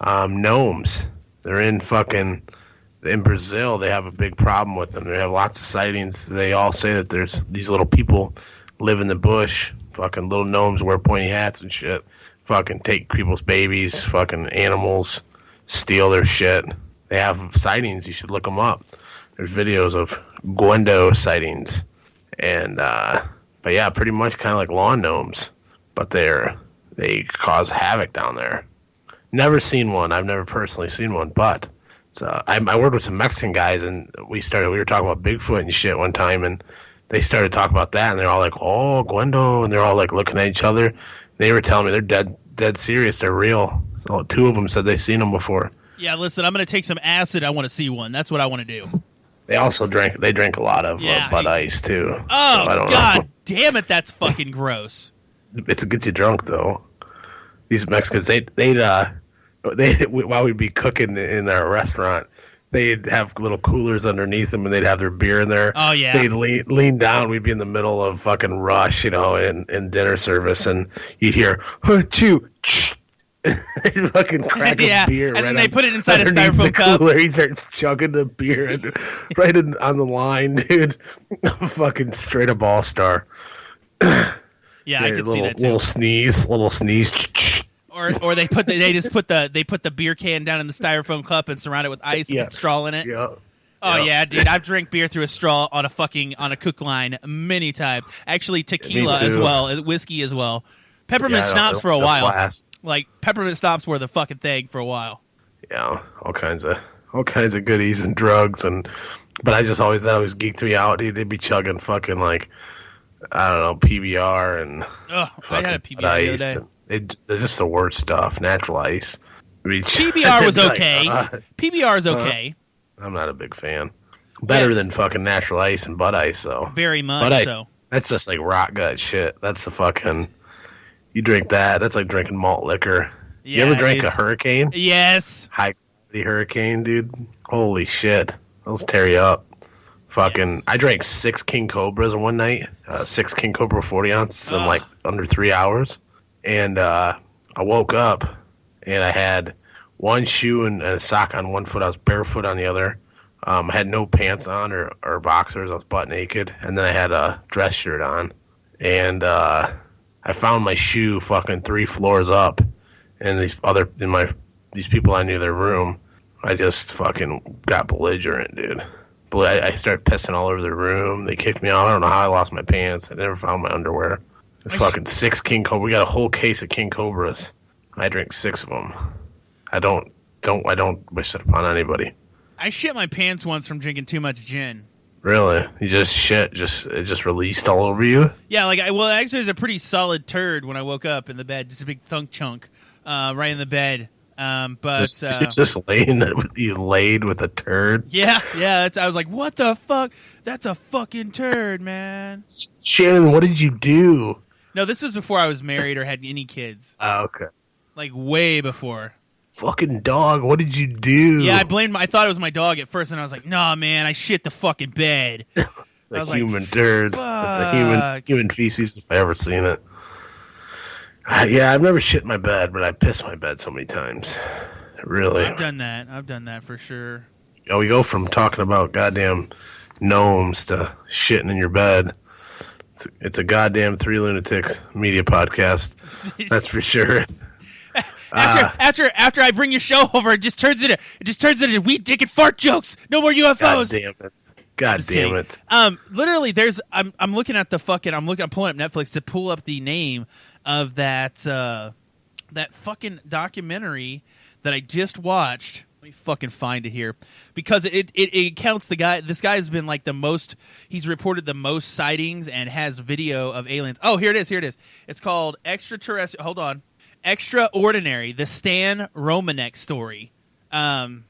gnomes. They're in Brazil. They have a big problem with them. They have lots of sightings. They all say that there's these little people live in the bush. Fucking little gnomes wear pointy hats and shit. Fucking take people's babies. Fucking animals. Steal their shit. They have sightings. You should look them up. There's videos of Gwendo sightings. And, but yeah, pretty much kind of like lawn gnomes. But they cause havoc down there. Never seen one. I've never personally seen one, but So I worked with some Mexican guys, and we were talking about Bigfoot and shit one time, and they started talking about that, and they're all like, "Oh, Gwendo," and they're all like looking at each other. They were telling me they're dead serious. They're real. So 2 of them said they've seen them before. Yeah, listen, I'm going to take some acid. I want to see one. That's what I want to do. They also drink a lot of Bud Ice too. Oh, so God damn it, that's fucking gross. It gets you drunk though. These Mexicans, they'd while we'd be cooking in our restaurant, they'd have little coolers underneath them, and they'd have their beer in there. Oh yeah. They'd lean down. We'd be in the middle of fucking rush, in dinner service, and you'd hear chew. They'd fucking crack a beer, and then they put it inside a styrofoam cup. Cooler. He starts chugging the beer right on the line, dude. Fucking straight up all star. Yeah, I could see that too. Little sneeze. Or they put the beer can down in the styrofoam cup and surround it with ice and put straw in it. Yeah. Oh yeah, dude, I've drank beer through a straw on a cook line many times. Actually, tequila as well, whiskey as well. Peppermint schnapps for a while. Blast. Like peppermint schnapps were the fucking thing for a while. Yeah, all kinds of goodies and drugs, but I just always geeked me out. They'd be chugging fucking like, I don't know, PBR and I had a PBR the other day. They're just the worst stuff. Natural ice. I mean, PBR was okay. PBR is okay. I'm not a big fan. Better than fucking natural ice and Bud Ice, though. Very much Bud Ice, so. That's just like rot gut shit. That's the fucking... You drink that, that's like drinking malt liquor. Yeah, you ever drank a Hurricane? Yes. High quality Hurricane, dude. Holy shit. Those tear you up. Fucking... Yes. I drank 6 King Cobras in one night. 6 King Cobra 40 ounces in like under 3 hours. And I woke up and I had one shoe and a sock on one foot. I was barefoot on the other. I had no pants on or boxers. I was butt naked. And then I had a dress shirt on. And I found my shoe fucking 3 floors up. And these people I knew their room. I just fucking got belligerent, dude. I started pissing all over their room. They kicked me out. I don't know how I lost my pants. I never found my underwear. Fucking 6 King Cobra. We got a whole case of King Cobras. I drink 6 of them. I don't wish that upon anybody. I shit my pants once from drinking too much gin. Really? You just shit? It just released all over you? Yeah, actually, it was a pretty solid turd when I woke up in the bed. Just a big thunk chunk right in the bed. But just you laid with a turd? Yeah. I was like, what the fuck? That's a fucking turd, man. Shannon, what did you do? No, this was before I was married or had any kids. Oh, okay. Like way before. Fucking dog, what did you do? Yeah, I thought it was my dog at first, and I was like, nah, man, I shit the fucking bed. It's a human turd. Fuck. It's a human feces if I ever seen it. Yeah, I've never shit my bed, but I pissed my bed so many times. Really. I've done that for sure. Oh, we go from talking about goddamn gnomes to shitting in your bed. It's a goddamn 3 lunatic media podcast. That's for sure. After I bring your show over, it just turns into weed dick and fart jokes. No more UFOs. God damn it. Literally, I'm looking at I'm pulling up Netflix to pull up the name of that fucking documentary that I just watched. Let me fucking find it here, because it counts the guy. This guy has been like he's reported the most sightings and has video of aliens. Oh, here it is. It's called Extraterrestrial. Hold on. Extraordinary, the Stan Romanek story. I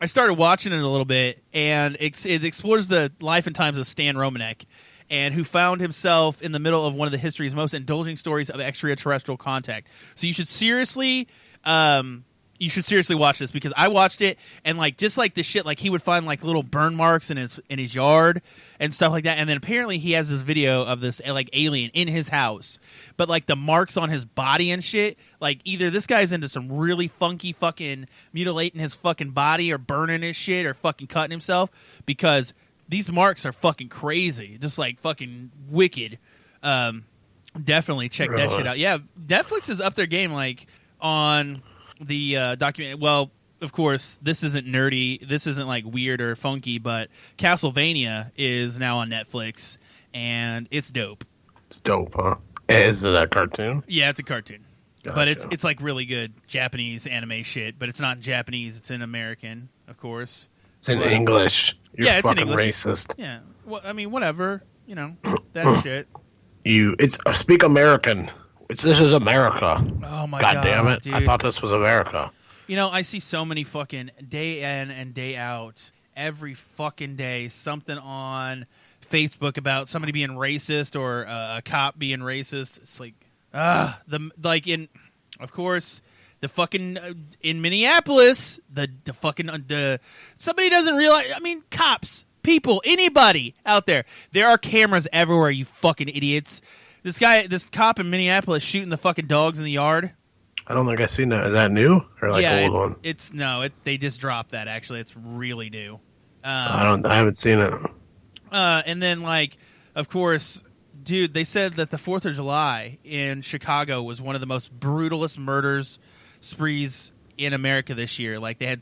started watching it a little bit, and it explores the life and times of Stan Romanek, and who found himself in the middle of one of the history's most indulging stories of extraterrestrial contact. So you should seriously watch this, because I watched it, and just like this shit, like he would find like little burn marks in his yard and stuff like that, and then apparently he has this video of this like alien in his house, but like the marks on his body and shit, like either this guy's into some really funky fucking mutilating his fucking body or burning his shit or fucking cutting himself, because these marks are fucking crazy, just like fucking wicked. Definitely check that shit out. Yeah, Netflix is up their game, like on the document. Well, of course, this isn't nerdy. This isn't like weird or funky, but Castlevania is now on Netflix, and it's dope. It's dope, huh? Is it a cartoon? Yeah, it's a cartoon. Gotcha. But it's like really good Japanese anime shit, but it's not in Japanese, it's in American. of course. It's in But- English. You're Yeah, it's in fucking English. racist. Yeah. Well, I mean, whatever. You know, that shit. It's speak American. This is America. Oh my God god, damn it! dude. I thought this was America. You know, I see so many fucking day in and day out, every fucking day, something on Facebook about somebody being racist or a cop being racist. It's like, of course, the fucking in Minneapolis, the fucking somebody doesn't realize. I mean, cops, people, anybody out there, there are cameras everywhere. You fucking idiots. This cop in Minneapolis shooting the fucking dogs in the yard. I don't think I've seen that. Is that new or like old one? They just dropped that. Actually, it's really new. I haven't seen it. And then, like, of course, dude, they said that the 4th of July in Chicago was one of the most brutalest murders sprees in America this year. Like, they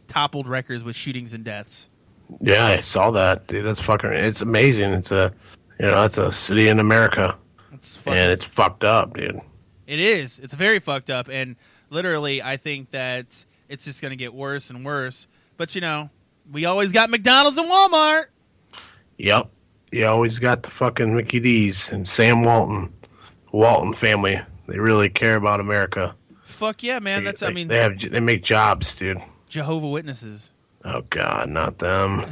toppled records with shootings and deaths. Yeah, I saw that, dude. It's amazing. It's a city in America, and it's fucked up, dude. It is. It's very fucked up, and literally, I think that it's just going to get worse and worse. But, you know, we always got McDonald's and Walmart. Yep. You always got the fucking Mickey D's and Sam Walton family. They really care about America. Fuck yeah, man. They make jobs, dude. Jehovah's Witnesses. Oh God, not them.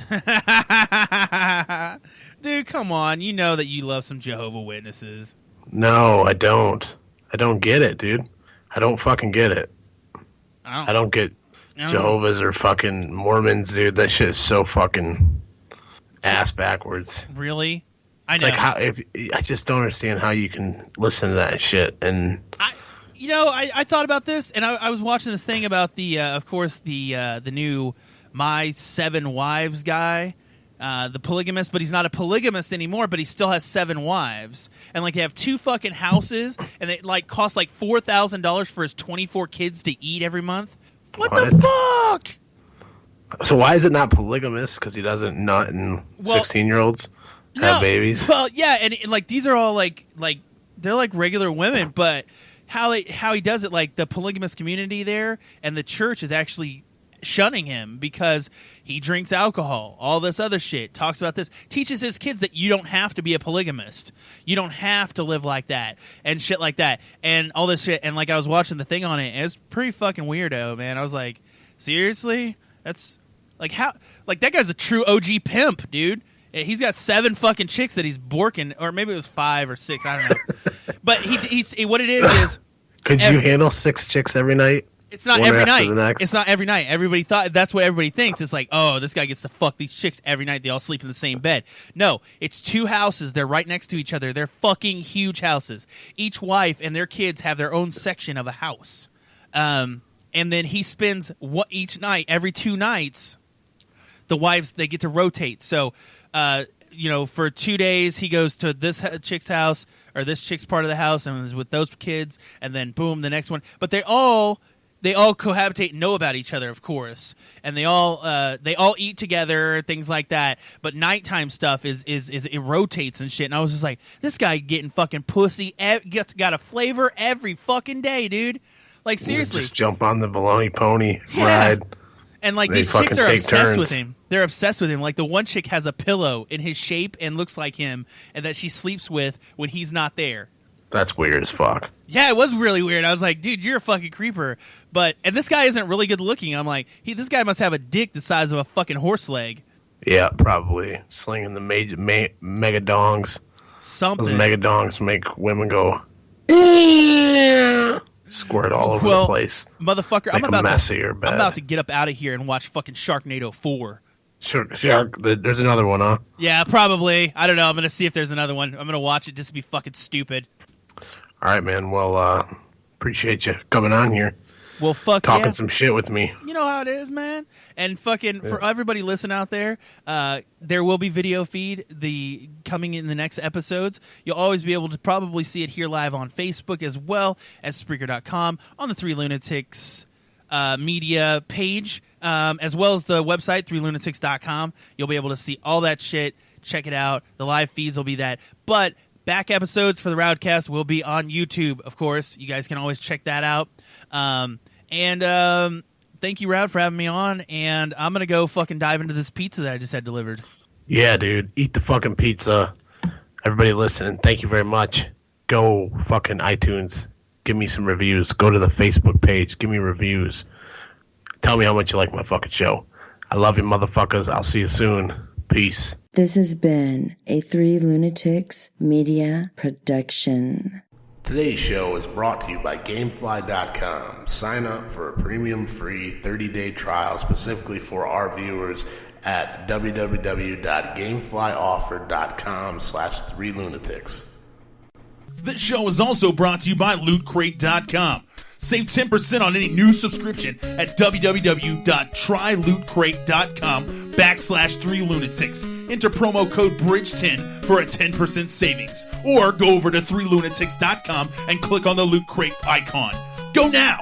Dude, come on. You know that you love some Jehovah's Witnesses. No, I don't. I don't get it, dude. I don't fucking get it. I don't get Jehovah's or fucking Mormons, dude. That shit is so fucking ass backwards. Really? I know. It's like I just don't understand how you can listen to that shit. And I thought about this, and I was watching this thing about the new My 7 Wives guy. The polygamist, but he's not a polygamist anymore, but he still has 7 wives. And, like, they have 2 fucking houses, and they, like, cost, like, $4,000 for his 24 kids to eat every month. What the fuck? So why is it not polygamous? Because he doesn't nut and 16-year-olds have babies? Well, yeah, and, like, these are all, like they're, like, regular women, but how he does it, like, the polygamous community there and the church is actually shunning him because he drinks alcohol, all this other shit, talks about this, teaches his kids that you don't have to be a polygamist, you don't have to live like that and shit like that and all this shit. And like I was watching the thing on it, and it's pretty fucking weirdo, man. I was like, seriously? That's like how, like, that guy's a true OG pimp, dude. He's got 7 fucking chicks that he's borking, or maybe it was 5 or 6, I don't know. But he's what it is could you handle 6 chicks every night? It's not One every after night. the next? It's not every night. Everybody thought that's what everybody thinks. It's like, oh, this guy gets to fuck these chicks every night. They all sleep in the same bed. No, it's 2 houses. They're right next to each other. They're fucking huge houses. Each wife and their kids have their own section of a house. And then he spends each night, every 2 nights, the wives, they get to rotate. So, for 2 days, he goes to this chick's house or this chick's part of the house and is with those kids. And then, boom, the next one. But they all cohabitate and know about each other, of course, and they all eat together, things like that. But nighttime stuff is it rotates and shit. And I was just like, this guy getting fucking pussy got a flavor every fucking day, dude. Like, seriously, just jump on the baloney pony ride. And like, these chicks are obsessed with him. They're obsessed with him. Like, the one chick has a pillow in his shape and looks like him, and that she sleeps with when he's not there. That's weird as fuck. Yeah, it was really weird. I was like, dude, you're a fucking creeper. And this guy isn't really good looking. I'm like, this guy must have a dick the size of a fucking horse leg. Yeah, probably. Slinging the mega dongs. Something. Those mega dongs make women go, squirt all over the place. Motherfucker, I'm about to get up out of here and watch fucking Sharknado 4. Shark, there's another one, huh? Yeah, probably. I don't know. I'm going to see if there's another one. I'm going to watch it just to be fucking stupid. All right, man. Well, appreciate you coming on here. Well, fuck talking some shit with me. You know how it is, man. And fucking for everybody listening out there, there will be video feed coming in the next episodes. You'll always be able to probably see it here live on Facebook as well as Spreaker.com on the 3 Lunatics media page, as well as the website 3lunatics.com. You'll be able to see all that shit. Check it out. The live feeds will be that, but back episodes for the Rowdcast will be on YouTube, of course. You guys can always check that out. And thank you, Rowd, for having me on, and I'm going to go fucking dive into this pizza that I just had delivered. Yeah, dude. Eat the fucking pizza. Everybody listening, thank you very much. Go fucking iTunes. Give me some reviews. Go to the Facebook page. Give me reviews. Tell me how much you like my fucking show. I love you, motherfuckers. I'll see you soon. Peace. This has been a Three Lunatics Media production. Today's show is brought to you by Gamefly.com. Sign up for a premium free 30-day trial specifically for our viewers at www.gameflyoffer.com/3lunatics. This show is also brought to you by LootCrate.com. Save 10% on any new subscription at www.trylootcrate.com/3lunatics. Enter promo code BRIDGE10 for a 10% savings. Or go over to 3lunatics.com and click on the Loot Crate icon. Go now!